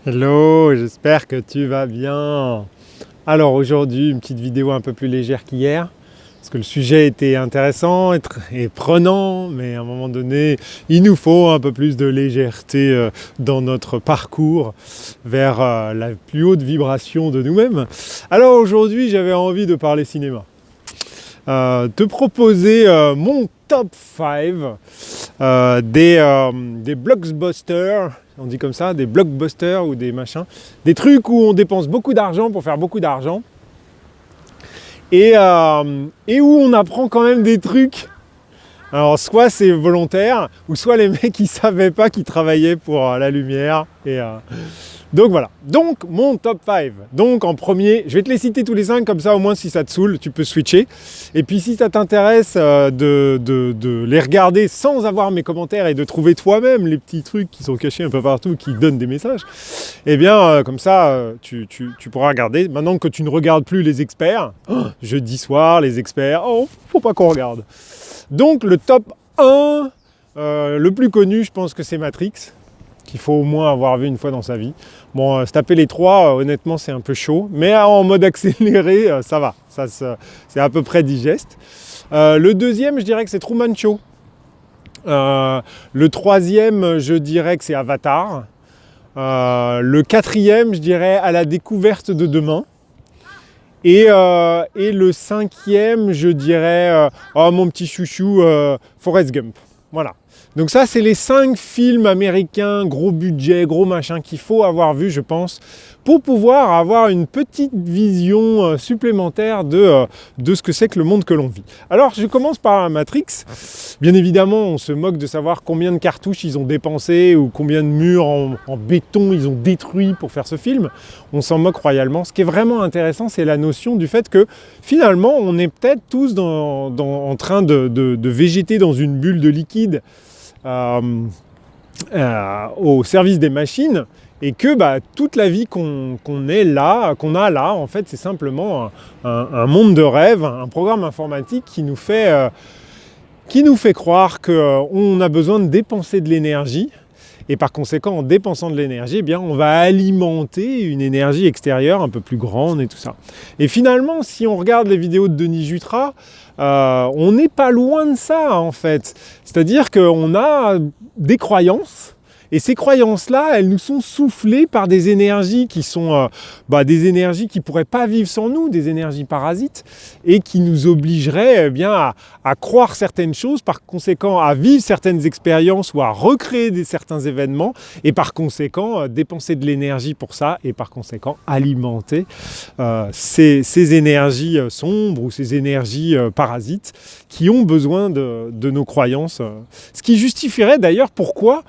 Hello, j'espère que tu vas bien. Alors aujourd'hui, une petite vidéo un peu plus légère qu'hier, parce que le sujet était intéressant et prenant, mais à un moment donné, il nous faut un peu plus de légèreté dans notre parcours vers la plus haute vibration de nous-mêmes. Alors aujourd'hui, j'avais envie de parler cinéma. Te proposer mon top 5 des blockbusters, on dit comme ça, des blockbusters ou des machins, des trucs où on dépense beaucoup d'argent pour faire beaucoup d'argent et où on apprend quand même des trucs. Alors soit c'est volontaire, ou soit les mecs ils savaient pas qu'ils travaillaient pour la lumière. Donc voilà, donc mon top 5. Donc en premier, je vais te les citer tous les 5, comme ça au moins si ça te saoule, tu peux switcher. Et puis si ça t'intéresse de les regarder sans avoir mes commentaires et de trouver toi-même les petits trucs qui sont cachés un peu partout, qui donnent des messages, eh bien comme ça tu pourras regarder. Maintenant que tu ne regardes plus les experts, jeudi soir les experts, faut pas qu'on regarde. Donc le top 1, le plus connu, je pense que c'est Matrix, qu'il faut au moins avoir vu une fois dans sa vie. Bon, se taper les 3, honnêtement, c'est un peu chaud, mais en mode accéléré, ça va, c'est à peu près digeste. Le deuxième, je dirais que c'est Truman Show. Le troisième, je dirais que c'est Avatar. Le quatrième, je dirais À la découverte de demain. Et le cinquième, je dirais, mon petit chouchou, Forrest Gump. Voilà. Donc ça, c'est les 5 films américains, gros budget, gros machin, qu'il faut avoir vu, je pense, pour pouvoir avoir une petite vision supplémentaire de ce que c'est que le monde que l'on vit. Alors, je commence par Matrix. Bien évidemment, on se moque de savoir combien de cartouches ils ont dépensé ou combien de murs en béton ils ont détruit pour faire ce film. On s'en moque royalement. Ce qui est vraiment intéressant, c'est la notion du fait que finalement, on est peut-être tous en train de végéter dans une bulle de liquide au service des machines, et que toute la vie qu'on a là, en fait, c'est simplement un monde de rêve, un programme informatique qui nous fait croire qu'on a besoin de dépenser de l'énergie. Et par conséquent, en dépensant de l'énergie, eh bien, on va alimenter une énergie extérieure un peu plus grande et tout ça. Et finalement, si on regarde les vidéos de Denis Jutras, on n'est pas loin de ça, en fait. C'est-à-dire qu'on a des croyances, et ces croyances-là, elles nous sont soufflées par des énergies qui sont des énergies qui ne pourraient pas vivre sans nous, des énergies parasites, et qui nous obligeraient à croire certaines choses, par conséquent à vivre certaines expériences ou à recréer certains événements, et par conséquent dépenser de l'énergie pour ça, et par conséquent alimenter ces énergies sombres ou ces énergies parasites qui ont besoin de nos croyances. Ce qui justifierait d'ailleurs pourquoi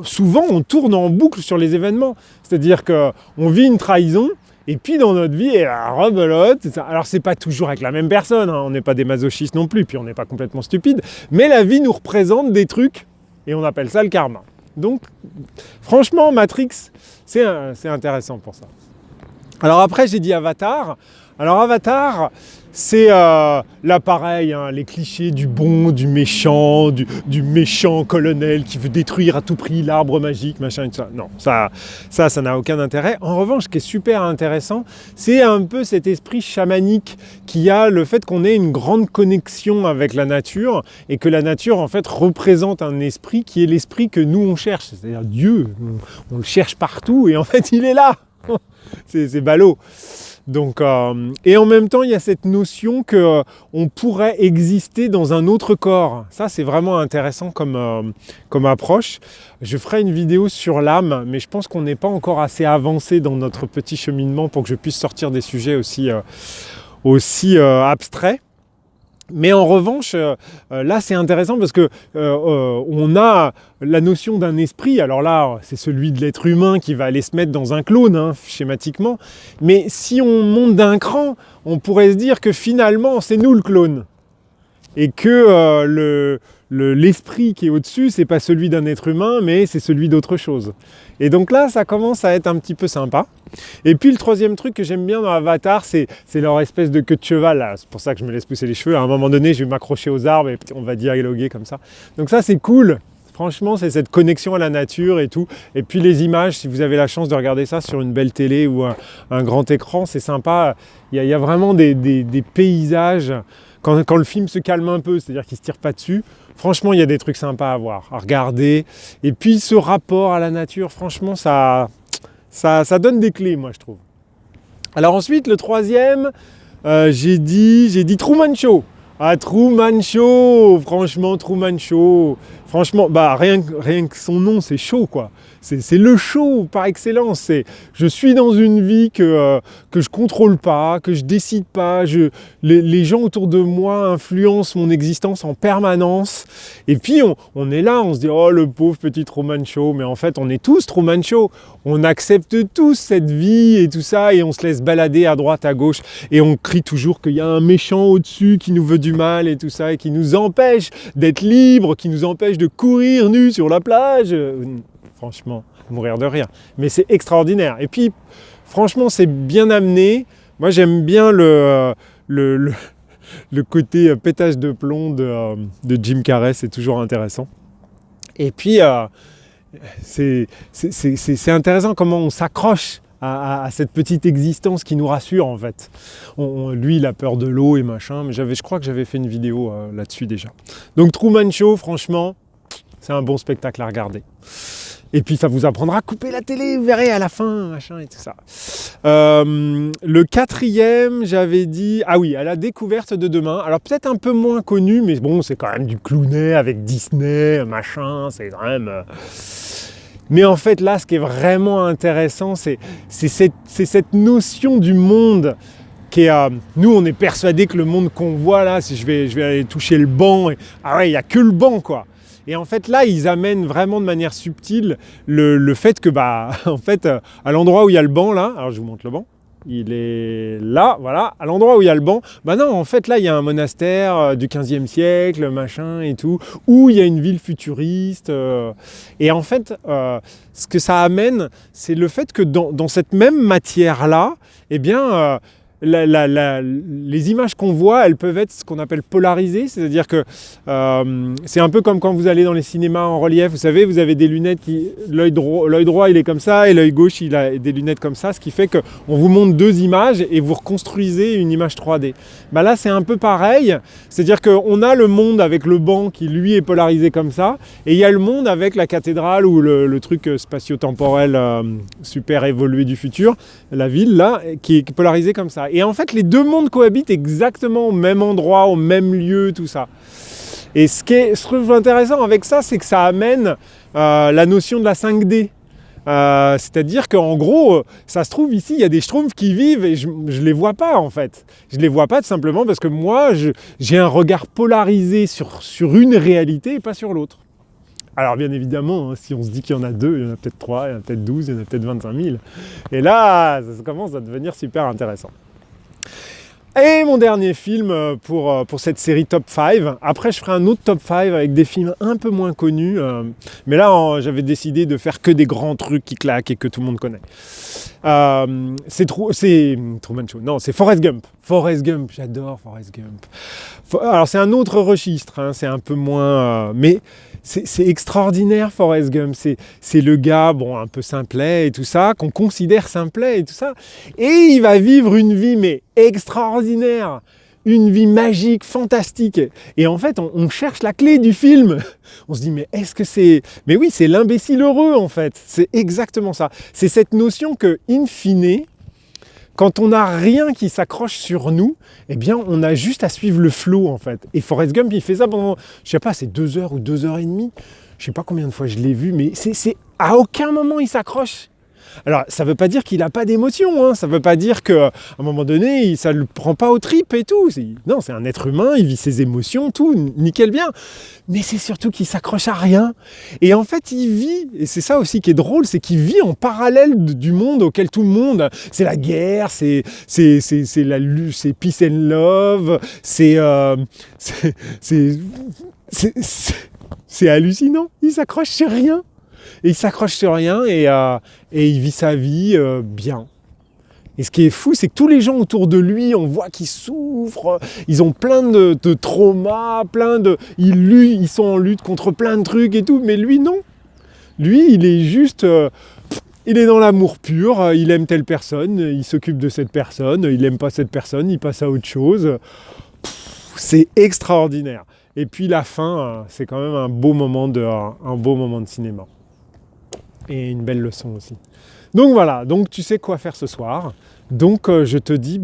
souvent on tourne en boucle sur les événements. C'est-à-dire qu'on vit une trahison, et puis dans notre vie, rebelote. Alors c'est pas toujours avec la même personne, on n'est pas des masochistes non plus, puis on n'est pas complètement stupide, mais la vie nous représente des trucs, et on appelle ça le karma. Donc franchement, Matrix, c'est intéressant pour ça. Alors après, j'ai dit Avatar. Alors Avatar, c'est là pareil, les clichés du bon, du méchant colonel qui veut détruire à tout prix l'arbre magique, machin et tout ça. Non, ça n'a aucun intérêt. En revanche, ce qui est super intéressant, c'est un peu cet esprit chamanique qui a le fait qu'on ait une grande connexion avec la nature, et que la nature en fait représente un esprit qui est l'esprit que nous on cherche, c'est-à-dire Dieu. On le cherche partout et en fait il est là. C'est ballot. Donc, et en même temps, il y a cette notion qu'on pourrait exister dans un autre corps. Ça, c'est vraiment intéressant comme approche. Je ferai une vidéo sur l'âme, mais je pense qu'on n'est pas encore assez avancé dans notre petit cheminement pour que je puisse sortir des sujets aussi abstraits. Mais en revanche, là c'est intéressant parce que on a la notion d'un esprit. Alors là, c'est celui de l'être humain qui va aller se mettre dans un clone, schématiquement. Mais si on monte d'un cran, on pourrait se dire que finalement, c'est nous le clone. Et que l'esprit qui est au-dessus, c'est pas celui d'un être humain, mais c'est celui d'autre chose. Et donc là, ça commence à être un petit peu sympa. Et puis le troisième truc que j'aime bien dans Avatar, c'est leur espèce de queue de cheval, là. C'est pour ça que je me laisse pousser les cheveux. À un moment donné, je vais m'accrocher aux arbres et on va dialoguer comme ça. Donc ça, c'est cool. Franchement, c'est cette connexion à la nature et tout. Et puis les images, si vous avez la chance de regarder ça sur une belle télé ou un grand écran, c'est sympa. Il y a vraiment des paysages. Quand le film se calme un peu, c'est-à-dire qu'il ne se tire pas dessus, franchement, il y a des trucs sympas à voir, à regarder. Et puis ce rapport à la nature, franchement, ça donne des clés, moi, je trouve. Alors ensuite, le troisième, j'ai dit Truman Show. Ah, Truman Show, franchement, Truman Show. Franchement, rien que son nom, c'est chaud, quoi. C'est le show par excellence. Je suis dans une vie que je contrôle pas, que je décide pas. Les gens autour de moi influencent mon existence en permanence. Et puis on est là, on se dit oh le pauvre petit Truman Show. Mais en fait, on est tous Truman Show. On accepte tous cette vie et tout ça, et on se laisse balader à droite, à gauche, et on crie toujours qu'il y a un méchant au-dessus qui nous veut du mal et tout ça, et qui nous empêche d'être libres, qui nous empêche de courir nus sur la plage. Franchement, mourir de rire. Mais c'est extraordinaire. Et puis, franchement, c'est bien amené. Moi, j'aime bien le côté pétage de plomb de Jim Carrey. C'est toujours intéressant. Et puis, c'est intéressant comment on s'accroche à cette petite existence qui nous rassure, en fait. Lui, il a peur de l'eau et machin. Mais je crois que j'avais fait une vidéo là-dessus déjà. Donc, Truman Show, franchement, c'est un bon spectacle à regarder. Et puis ça vous apprendra à couper la télé, vous verrez à la fin, machin et tout ça. Le quatrième, j'avais dit, ah oui, à la découverte de demain. Alors peut-être un peu moins connu, mais bon, c'est quand même du clownet avec Disney, machin, c'est quand même... Mais en fait, là, ce qui est vraiment intéressant, c'est cette notion du monde qui est... nous, on est persuadés que le monde qu'on voit là, si je vais aller toucher le banc, ah ouais, il n'y a que le banc, quoi. Et en fait, là, ils amènent vraiment de manière subtile le fait que, en fait, à l'endroit où il y a le banc, là, alors je vous montre le banc, il est là, voilà, à l'endroit où il y a le banc, non, en fait, là, il y a un monastère du 15e siècle, machin et tout, où il y a une ville futuriste. Et en fait, ce que ça amène, c'est le fait que dans cette même matière-là, eh bien... les images qu'on voit, elles peuvent être ce qu'on appelle polarisées, c'est-à-dire que c'est un peu comme quand vous allez dans les cinémas en relief, vous savez, vous avez des lunettes l'œil droit il est comme ça et l'œil gauche il a des lunettes comme ça, ce qui fait qu'on vous montre deux images et vous reconstruisez une image 3D. Là c'est un peu pareil, c'est-à-dire qu'on a le monde avec le banc qui lui est polarisé comme ça, et il y a le monde avec la cathédrale ou le truc spatio-temporel super évolué du futur, la ville là, qui est polarisée comme ça. Et en fait, les deux mondes cohabitent exactement au même endroit, au même lieu, tout ça. Et ce que je trouve intéressant avec ça, c'est que ça amène la notion de la 5D. C'est-à-dire qu'en gros, ça se trouve ici, il y a des schtroumpfs qui vivent et je ne les vois pas en fait. Je ne les vois pas tout simplement parce que moi, j'ai un regard polarisé sur une réalité et pas sur l'autre. Alors bien évidemment, si on se dit qu'il y en a deux, il y en a peut-être 3, il y en a peut-être 12, il y en a peut-être 25 000. Et là, ça commence à devenir super intéressant. Et mon dernier film pour cette série Top 5. Après, je ferai un autre Top 5 avec des films un peu moins connus. Mais là, j'avais décidé de faire que des grands trucs qui claquent et que tout le monde connaît. C'est Truman Show. Non, c'est Forrest Gump. Forrest Gump, j'adore Forrest Gump. Alors, c'est un autre registre. Hein, c'est un peu moins... mais c'est extraordinaire, Forrest Gump. C'est le gars, un peu simplet et tout ça, qu'on considère simplet et tout ça. Et il va vivre une vie, mais extraordinaire. Une vie magique, fantastique. Et en fait, on cherche la clé du film. On se dit, mais est-ce que c'est... Mais oui, c'est l'imbécile heureux, en fait. C'est exactement ça. C'est cette notion que, in fine, quand on n'a rien qui s'accroche sur nous, eh bien, on a juste à suivre le flow, en fait. Et Forrest Gump, il fait ça pendant, je sais pas, c'est 2 heures ou 2 heures et demie. Je sais pas combien de fois je l'ai vu, mais c'est à aucun moment il s'accroche. Alors, ça ne veut pas dire qu'il n'a pas d'émotion, hein. Ça ne veut pas dire qu'à un moment donné, ça ne le prend pas aux tripes et tout. Non, c'est un être humain, il vit ses émotions, tout, nickel bien. Mais c'est surtout qu'il s'accroche à rien. Et en fait, il vit, et c'est ça aussi qui est drôle, c'est qu'il vit en parallèle du monde auquel tout le monde... C'est la guerre, c'est peace and love, c'est hallucinant. Il s'accroche sur rien. Et il s'accroche sur rien et il vit sa vie bien. Et ce qui est fou, c'est que tous les gens autour de lui, on voit qu'ils souffrent, ils ont plein de traumas, ils sont en lutte contre plein de trucs et tout, mais lui, non. Lui, il est juste... il est dans l'amour pur, il aime telle personne, il s'occupe de cette personne, il n'aime pas cette personne, il passe à autre chose. C'est extraordinaire. Et puis la fin, c'est quand même un beau moment de cinéma. Et une belle leçon aussi. Donc voilà, donc tu sais quoi faire ce soir. Donc je te dis,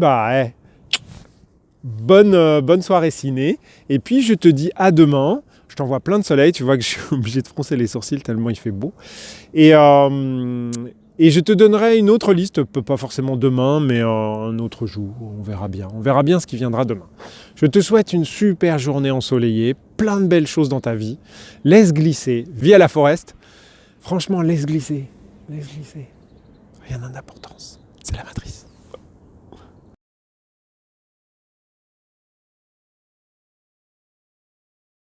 bonne soirée ciné. Et puis je te dis à demain. Je t'envoie plein de soleil. Tu vois que je suis obligé de froncer les sourcils tellement il fait beau. Et je te donnerai une autre liste, pas forcément demain, mais un autre jour. On verra bien. On verra bien ce qui viendra demain. Je te souhaite une super journée ensoleillée, plein de belles choses dans ta vie. Laisse glisser. Vis à la Forest. Franchement, laisse glisser. Laisse glisser. Rien n'a d'importance. C'est la matrice.